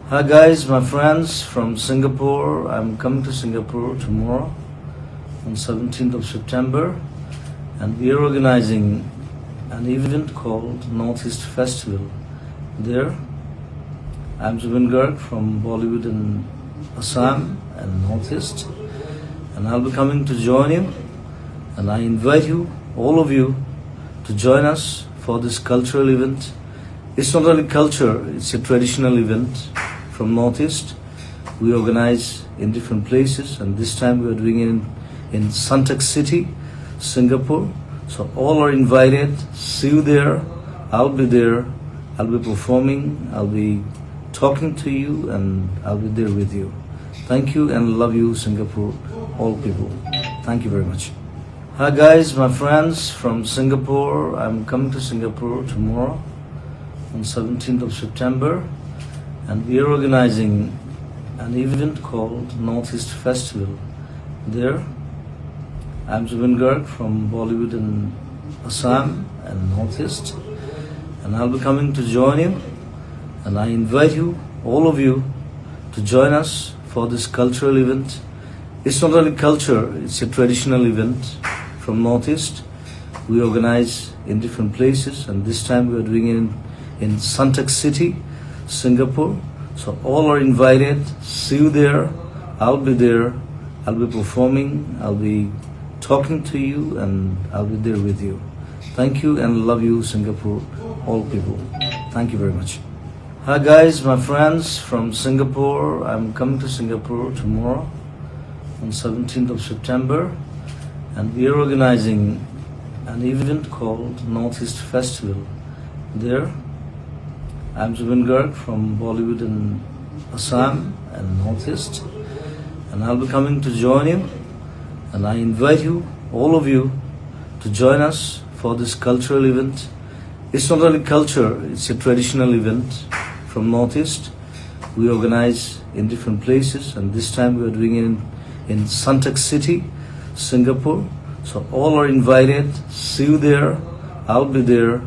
Hi guys, my friends from Singapore. I'm coming to Singapore tomorrow on 17th of September, and we are organizing an event called Northeast Festival. There, I'm Zubin Garg from Bollywood in Assam and Northeast, and I'll be coming to join you, and I invite you, all of you, to join us for this cultural event. It's not only culture, it's a traditional event from Northeast. We organize in different places, and this time we are doing it in Suntec City, Singapore. So all are invited. See you there. I'll be there. I'll be performing. I'll be talking to you, and I'll be there with you. Thank you and love you, Singapore, all people. Thank you very much. Hi guys, my friends from Singapore. I'm coming to Singapore tomorrow on 17th of September, and we are organizing an event called Northeast Festival. There, I'm Zubin Garg from Bollywood in Assam and Northeast, and I'll be coming to join you, and I invite you, all of you, to join us for this cultural event. It's not only culture, it's a traditional event from Northeast. We organize in different places, and this time we are doing it in Suntec City, Singapore. So all are invited. See you there. I'll be there. I'll be performing. I'll be talking to you, and I'll be there with you. Thank you and love you, Singapore, all people. Thank you very much. Hi guys, my friends from Singapore. I'm coming to Singapore tomorrow on 17th of September, and we are organizing an event called Northeast Festival. There, I'm Zubin Garg from Bollywood in Assam and Northeast, and I'll be coming to join you, and I invite you, all of you, to join us for this cultural event. It's not only culture, it's a traditional event from Northeast. We organize in different places, and this time we are doing it in Suntec City, Singapore. So all are invited. See you there. I'll be there.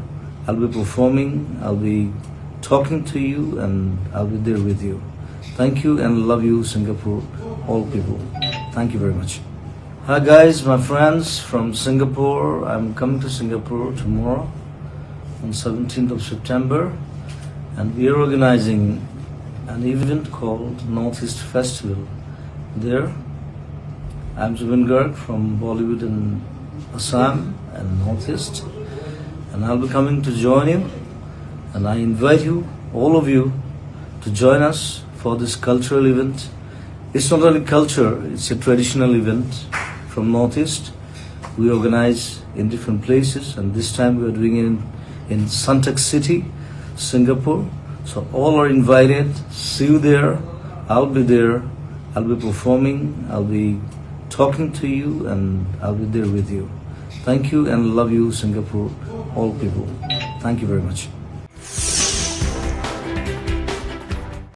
I'll be performing. I'll be talking to you, and I'll be there with you. Thank you and love you, Singapore, all people. Thank you very much. Hi guys, my friends from Singapore. I'm coming to Singapore tomorrow on 17th of September, and we are organizing an event called Northeast Festival. There, I'm Zubin Garg from Bollywood in Assam and Northeast, and I'll be coming to join you, and I invite you, all of you, to join us for this cultural event. It's not only culture, it's a traditional event from Northeast. We organize in different places, and this time we are doing it in Suntec City, Singapore. So all are invited. See you there. I'll be there. I'll be performing. I'll be talking to you, and I'll be there with you. Thank you and love you, Singapore, all people. Thank you very much.